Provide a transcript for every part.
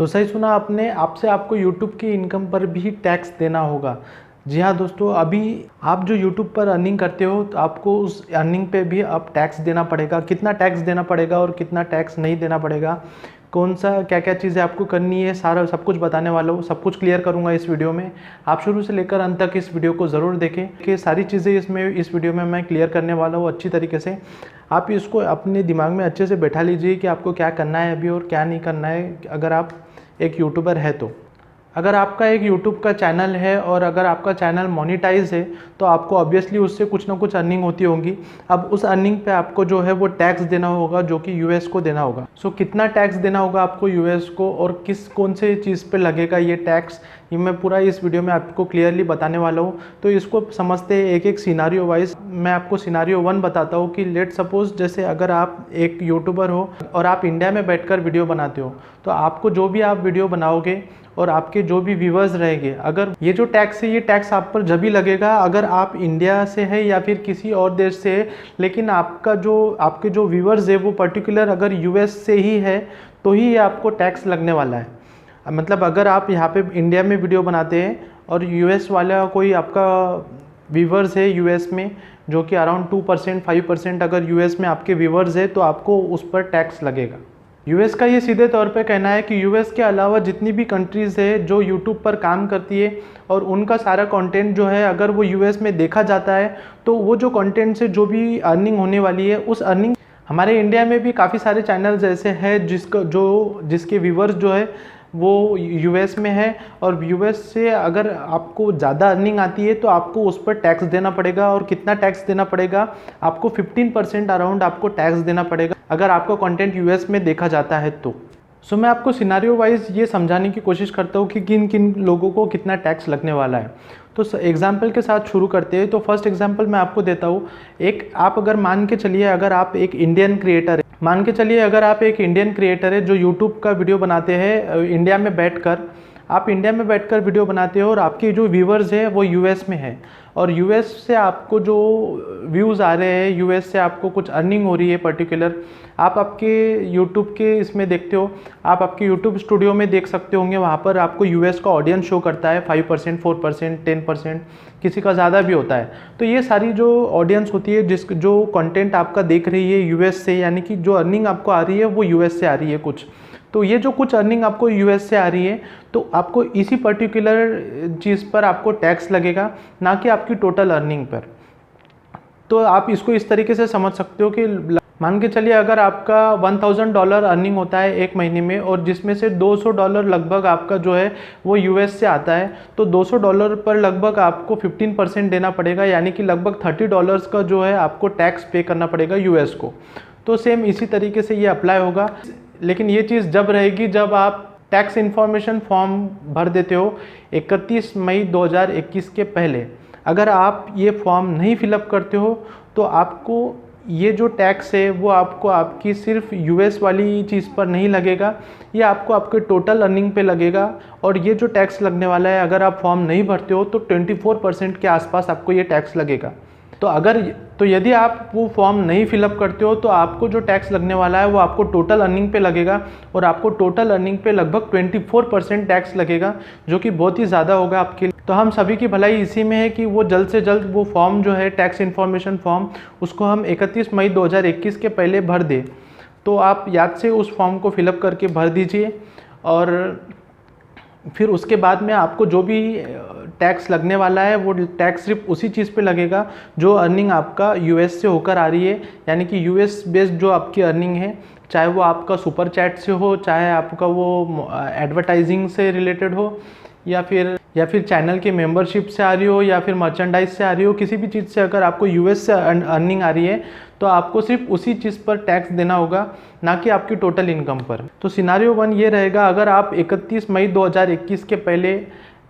तो सही सुना आपने, आपसे आपको यूट्यूब की इनकम पर भी टैक्स देना होगा। जी हाँ दोस्तों, अभी आप जो यूट्यूब पर अर्निंग करते हो तो आपको उस अर्निंग पे भी अब टैक्स देना पड़ेगा। कितना टैक्स देना पड़ेगा और कितना टैक्स नहीं देना पड़ेगा, कौन सा क्या क्या चीज़ें आपको करनी है, सारा सब कुछ बताने वाला हूँ। सब कुछ क्लियर करूँगा इस वीडियो में। आप शुरू से लेकर अंत तक इस वीडियो को ज़रूर देखें कि सारी चीज़ें इस वीडियो में मैं क्लियर करने वाला हूँ अच्छी तरीके से। आप इसको अपने दिमाग में अच्छे से बैठा लीजिए कि आपको क्या करना है अभी और क्या नहीं करना है अगर आप एक यूट्यूबर है तो। अगर आपका एक यूट्यूब का चैनल है और अगर आपका चैनल मोनेटाइज है तो आपको ऑब्वियसली उससे कुछ ना कुछ अर्निंग होती होगी। अब उस अर्निंग पे आपको जो है वो टैक्स देना होगा, जो कि यूएस को देना होगा। सो कितना टैक्स देना होगा आपको यूएस को और कौन से चीज़ पे लगेगा ये टैक्स, ये मैं पूरा इस वीडियो में आपको क्लियरली बताने वाला हूँ। तो इसको समझते हैं एक एक सिनारियो वाइज। मैं आपको सिनारियो 1 बताता हूँ कि लेट सपोज जैसे अगर आप एक यूट्यूबर हो और आप इंडिया में बैठकर वीडियो बनाते हो, तो आपको जो भी आप वीडियो बनाओगे और आपके जो भी व्यूवर्स रहेंगे, अगर ये जो टैक्स है ये टैक्स आप पर जब भी लगेगा अगर आप इंडिया से है या फिर किसी और देश से है, लेकिन आपके जो व्यूवर्स है वो पर्टिकुलर अगर यूएस से ही है तो ही ये आपको टैक्स लगने वाला है। मतलब अगर आप यहाँ पे इंडिया में वीडियो बनाते हैं और यूएस वाला कोई आपका व्यूवर्स है यूएस में, जो कि अराउंड 2% 5% अगर यूएस में आपके व्यूवर्स है तो आपको उस पर टैक्स लगेगा। यूएस का ये सीधे तौर पे कहना है कि यूएस के अलावा जितनी भी कंट्रीज़ है जो यूट्यूब पर काम करती है और उनका सारा कंटेंट जो है अगर वो यूएस में देखा जाता है तो वो जो कंटेंट से जो भी अर्निंग होने वाली है उस अर्निंग, हमारे इंडिया में भी काफ़ी सारे चैनल्स ऐसे हैं जिसके व्यूवर्स जो है वो यूएस में है और यूएस से अगर आपको ज़्यादा अर्निंग आती है तो आपको उस पर टैक्स देना पड़ेगा। और कितना टैक्स देना पड़ेगा, आपको 15% अराउंड आपको टैक्स देना पड़ेगा अगर आपका कंटेंट यूएस में देखा जाता है तो। सो मैं आपको सिनारियो वाइज ये समझाने की कोशिश करता हूँ कि किन किन लोगों को कितना टैक्स लगने वाला है। तो एग्जाम्पल के साथ शुरू करते हैं। तो फर्स्ट एग्जाम्पल मैं आपको देता हूँ। आप अगर मान के चलिए अगर आप एक इंडियन क्रिएटर है, मान के चलिए अगर आप एक इंडियन क्रिएटर है जो यूट्यूब का वीडियो बनाते हैं इंडिया में बैठकर, आप इंडिया में बैठकर वीडियो बनाते हो और आपके जो व्यूवर्स है वो यूएस में है और यूएस से आपको जो व्यूज़ आ रहे हैं, यूएस से आपको कुछ अर्निंग हो रही है पर्टिकुलर, आप आपके यूट्यूब के इसमें देखते हो, आप आपके यूट्यूब स्टूडियो में देख सकते होंगे, वहाँ पर आपको यूएस का ऑडियंस शो करता है 5% 4% 10%, किसी का ज़्यादा भी होता है। तो ये सारी जो ऑडियंस होती है जो कंटेंट आपका देख रही है यूएस से, यानी कि जो अर्निंग आपको आ रही है वो यूएस से आ रही है कुछ। तो ये जो कुछ अर्निंग आपको यूएस से आ रही है तो आपको इसी पर्टिकुलर चीज़ पर आपको टैक्स लगेगा, ना कि आपकी टोटल अर्निंग पर। तो आप इसको इस तरीके से समझ सकते हो कि मान के चलिए अगर आपका $1000 अर्निंग होता है एक महीने में और जिसमें से $200 लगभग आपका जो है वो यूएस से आता है, तो $200 पर लगभग आपको 15% देना पड़ेगा, यानी कि लगभग $30 का जो है आपको टैक्स पे करना पड़ेगा यूएस को। तो सेम इसी तरीके से ये अप्लाई होगा, लेकिन ये चीज़ जब रहेगी जब आप टैक्स इन्फॉर्मेशन फॉर्म भर देते हो 31 मई 2021 के पहले। अगर आप ये फॉर्म नहीं फिलअप करते हो तो आपको ये जो टैक्स है वो आपको आपकी सिर्फ यूएस वाली चीज़ पर नहीं लगेगा, ये आपको आपके टोटल अर्निंग पे लगेगा। और ये जो टैक्स लगने वाला है अगर आप फॉर्म नहीं भरते हो तो 24% के आसपास आपको ये टैक्स लगेगा। तो यदि आप वो फॉर्म नहीं फिलअप करते हो तो आपको जो टैक्स लगने वाला है वो आपको टोटल अर्निंग पे लगेगा और आपको टोटल अर्निंग पे लगभग 24% टैक्स लगेगा, जो कि बहुत ही ज़्यादा होगा आपके लिए। तो हम सभी की भलाई इसी में है कि वो जल्द से जल्द वो फॉर्म जो है टैक्स इन्फॉर्मेशन फॉर्म, उसको हम 31 मई 2021 के पहले भर दें। तो आप याद से उस फॉर्म को फिलअप करके भर दीजिए और फिर उसके बाद में आपको जो भी टैक्स लगने वाला है वो टैक्स सिर्फ उसी चीज़ पे लगेगा जो अर्निंग आपका यूएस से होकर आ रही है, यानी कि यूएस बेस्ड जो आपकी अर्निंग है, चाहे वो आपका सुपर चैट से हो, चाहे आपका वो एडवर्टाइजिंग से रिलेटेड हो, या फिर चैनल के मेंबरशिप से आ रही हो, या फिर मर्चेंडाइज से आ रही हो, किसी भी चीज़ से अगर आपको यूएस से अर्निंग आ रही है तो आपको सिर्फ उसी चीज़ पर टैक्स देना होगा, ना कि आपकी टोटल इनकम पर। तो सिनारियो 1 ये रहेगा, अगर आप 31 मई 2021 के पहले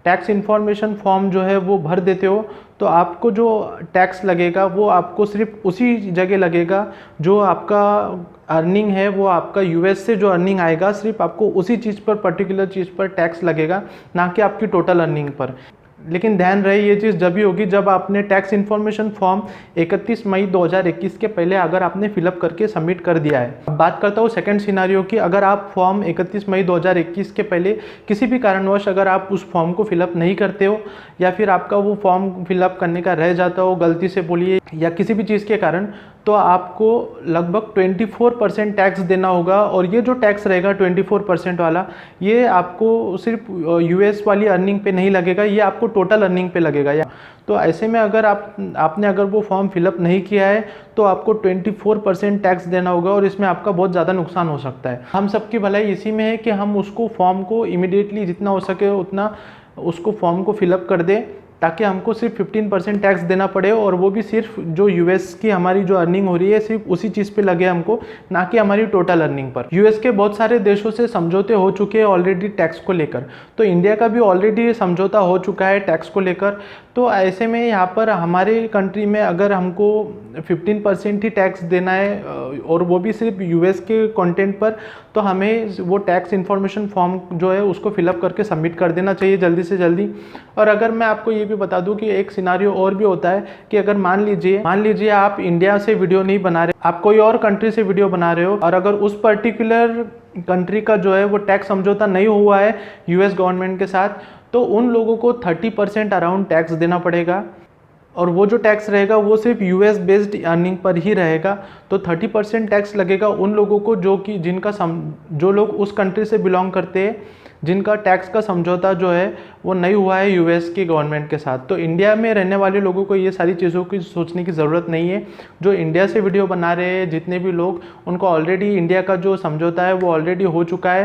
टैक्स इन्फॉर्मेशन फॉर्म जो है वो भर देते हो तो आपको जो टैक्स लगेगा वो आपको सिर्फ उसी जगह लगेगा जो आपका अर्निंग है, वो आपका यूएस से जो अर्निंग आएगा सिर्फ आपको उसी चीज़ पर, पर्टिकुलर चीज़ पर टैक्स लगेगा, ना कि आपकी टोटल अर्निंग पर। लेकिन ध्यान रहे ये चीज़ जब भी होगी जब आपने टैक्स इन्फॉर्मेशन फॉर्म 31 मई 2021 के पहले अगर आपने फिलअप करके सबमिट कर दिया है। अब बात करता हूँ सेकंड सिनारियो की, अगर आप फॉर्म 31 मई 2021 के पहले किसी भी कारणवश अगर आप उस फॉर्म को फिलअप नहीं करते हो या फिर आपका वो फॉर्म फिलअप करने का रह जाता हो गलती से बोलिए या किसी भी चीज़ के कारण, तो आपको लगभग 24% टैक्स देना होगा। और ये जो टैक्स रहेगा 24% वाला, ये आपको सिर्फ यूएस वाली अर्निंग पे नहीं लगेगा, ये आपको टोटल अर्निंग पे लगेगा। या तो ऐसे में अगर आपने अगर वो फॉर्म फिलअप नहीं किया है तो आपको 24% टैक्स देना होगा और इसमें आपका बहुत ज़्यादा नुकसान हो सकता है। हम सबकी भलाई इसी में है कि हम उसको फॉर्म को इमीडिएटली जितना हो सके उतना उसको फॉर्म को फिलअप कर दें ताकि हमको सिर्फ 15% टैक्स देना पड़े, और वो भी सिर्फ जो यूएस की हमारी जो अर्निंग हो रही है सिर्फ उसी चीज़ पे लगे हमको, ना कि हमारी टोटल अर्निंग पर। यूएस के बहुत सारे देशों से समझौते हो चुके हैं ऑलरेडी टैक्स को लेकर, तो इंडिया का भी ऑलरेडी समझौता हो चुका है टैक्स को लेकर। तो ऐसे में यहाँ पर हमारे कंट्री में अगर हमको 15% ही टैक्स देना है और वो भी सिर्फ यूएस के कंटेंट पर, तो हमें वो टैक्स इन्फॉर्मेशन फॉर्म जो है उसको फिलअप करके सबमिट कर देना चाहिए जल्दी से जल्दी। और अगर मैं आपको ये भी बता दूं कि एक सिनारियो और भी होता है कि अगर मान लीजिए आप इंडिया से वीडियो नहीं बना रहे, आप कोई और कंट्री से वीडियो बना रहे हो, और अगर उस पर्टिकुलर कंट्री का जो है वो टैक्स समझौता नहीं हुआ है यूएस गवर्नमेंट के साथ, तो उन लोगों को 30% अराउंड टैक्स देना पड़ेगा। और वो जो टैक्स रहेगा वो सिर्फ यूएस बेस्ड अर्निंग पर ही रहेगा। तो 30% टैक्स लगेगा उन लोगों को जो लोग उस कंट्री से बिलोंग करते हैं, जिनका टैक्स का समझौता जो है वो नहीं हुआ है यूएस की गवर्नमेंट के साथ। तो इंडिया में रहने वाले लोगों को ये सारी चीज़ों की सोचने की ज़रूरत नहीं है। जो इंडिया से वीडियो बना रहे हैं जितने भी लोग, उनको ऑलरेडी इंडिया का जो समझौता है वो ऑलरेडी हो चुका है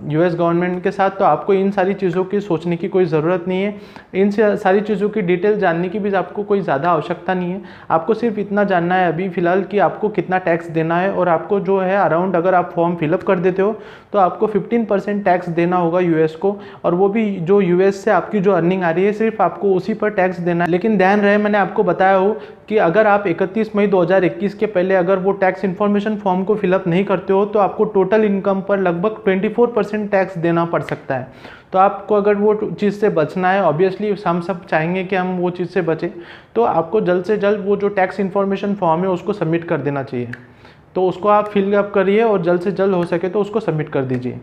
यूएस गवर्नमेंट के साथ। तो आपको इन सारी चीज़ों की सोचने की कोई ज़रूरत नहीं है, इन सारी चीज़ों की डिटेल जानने की भी आपको कोई ज़्यादा आवश्यकता नहीं है। आपको सिर्फ इतना जानना है अभी फ़िलहाल कि आपको कितना टैक्स देना है, और आपको जो है अराउंड अगर आप फॉर्म फिलअप कर देते हो तो आपको 15% टैक्स देना होगा यूएस को, और वो भी जो यूएस से आपकी जो अर्निंग आ रही है सिर्फ आपको उसी पर टैक्स देना है। लेकिन ध्यान रहे मैंने आपको बताया हो कि अगर आप 31 मई 2021 के पहले अगर वो टैक्स इन्फॉर्मेशन फॉर्म को फिलअप नहीं करते हो तो आपको टोटल इनकम पर लगभग 24% टैक्स देना पड़ सकता है। तो आपको अगर वो चीज़ से बचना है, ऑब्वियसली हम सब चाहेंगे कि हम वो चीज़ से बचें, तो आपको जल्द से जल्द वो जो टैक्स इन्फॉर्मेशन फॉर्म है उसको सबमिट कर देना चाहिए। तो उसको आप फिल अप करिए और जल्द से जल्द हो सके तो उसको सबमिट कर दीजिए।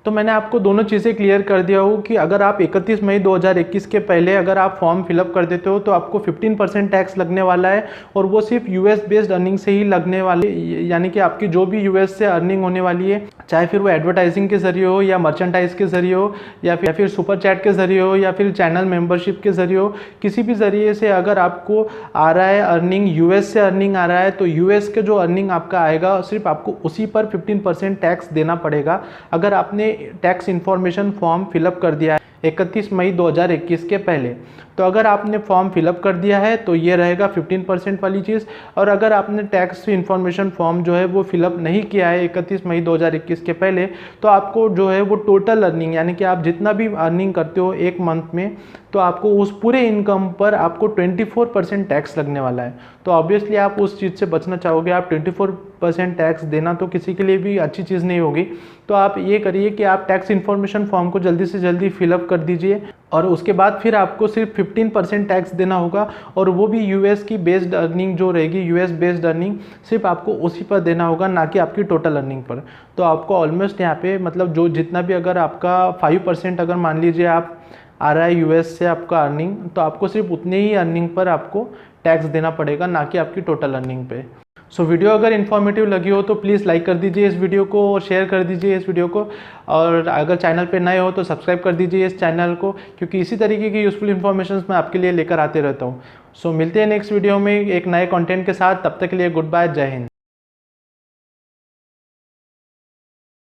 तो मैंने आपको दोनों चीज़ें क्लियर कर दिया हो कि अगर आप 31 मई 2021 के पहले अगर आप फॉर्म फिलअप कर देते हो तो आपको 15% टैक्स लगने वाला है, और वो सिर्फ यूएस बेस्ड अर्निंग से ही लगने वाले, यानी कि आपकी जो भी यूएस से अर्निंग होने वाली है, चाहे फिर वो एडवर्टाइजिंग के जरिए हो या मर्चेंटाइज के जरिए हो या फिर सुपर चैट के जरिए हो या फिर चैनल मेंबरशिप के जरिए हो, किसी भी ज़रिए से अगर आपको आ रहा है अर्निंग, यूएस से अर्निंग आ रहा है, तो यूएस के जो अर्निंग आपका आएगा सिर्फ आपको उसी पर 15% टैक्स देना पड़ेगा अगर आपने टैक्स इन्फॉर्मेशन फॉर्म फिलअप कर दिया है 31 मई 2021 के पहले। तो अगर आपने फॉर्म फिलअप कर दिया है तो ये रहेगा 15% वाली चीज़, और अगर आपने टैक्स इन्फॉर्मेशन फॉर्म जो है वो फिलअप नहीं किया है 31 मई 2021 के पहले, तो आपको जो है वो टोटल अर्निंग, यानी कि आप जितना भी अर्निंग करते हो एक मंथ में, तो आपको उस पूरे इनकम पर आपको 24% टैक्स लगने वाला है। तो ऑब्वियसली आप उस चीज़ से बचना चाहोगे। आप 24% टैक्स देना तो किसी के लिए भी अच्छी चीज़ नहीं होगी। तो आप ये करिए कि आप टैक्स इन्फॉर्मेशन फॉर्म को जल्दी से जल्दी फिलअप कर दीजिए, और उसके बाद फिर आपको सिर्फ 15% टैक्स देना होगा, और वो भी यूएस की बेस्ड अर्निंग जो रहेगी, यूएस बेस्ड अर्निंग सिर्फ आपको उसी पर देना होगा, ना कि आपकी टोटल अर्निंग पर। तो आपको ऑलमोस्ट यहाँ पे मतलब जो जितना भी अगर आपका 5% अगर मान लीजिए आप आ रहा है यूएस से आपका अर्निंग, तो आपको सिर्फ उतने ही अर्निंग पर आपको टैक्स देना पड़ेगा, ना कि आपकी टोटल अर्निंग पे। सो वीडियो अगर इन्फॉर्मेटिव लगी हो तो प्लीज़ लाइक कर दीजिए इस वीडियो को और शेयर कर दीजिए इस वीडियो को, और अगर चैनल पे नए हो तो सब्सक्राइब कर दीजिए इस चैनल को, क्योंकि इसी तरीके की यूज़फुल इन्फॉर्मेशन मैं आपके लिए लेकर आते रहता हूँ। सो मिलते हैं नेक्स्ट वीडियो में एक नए कंटेंट के साथ। तब तक के लिए गुड बाय, जय हिंद।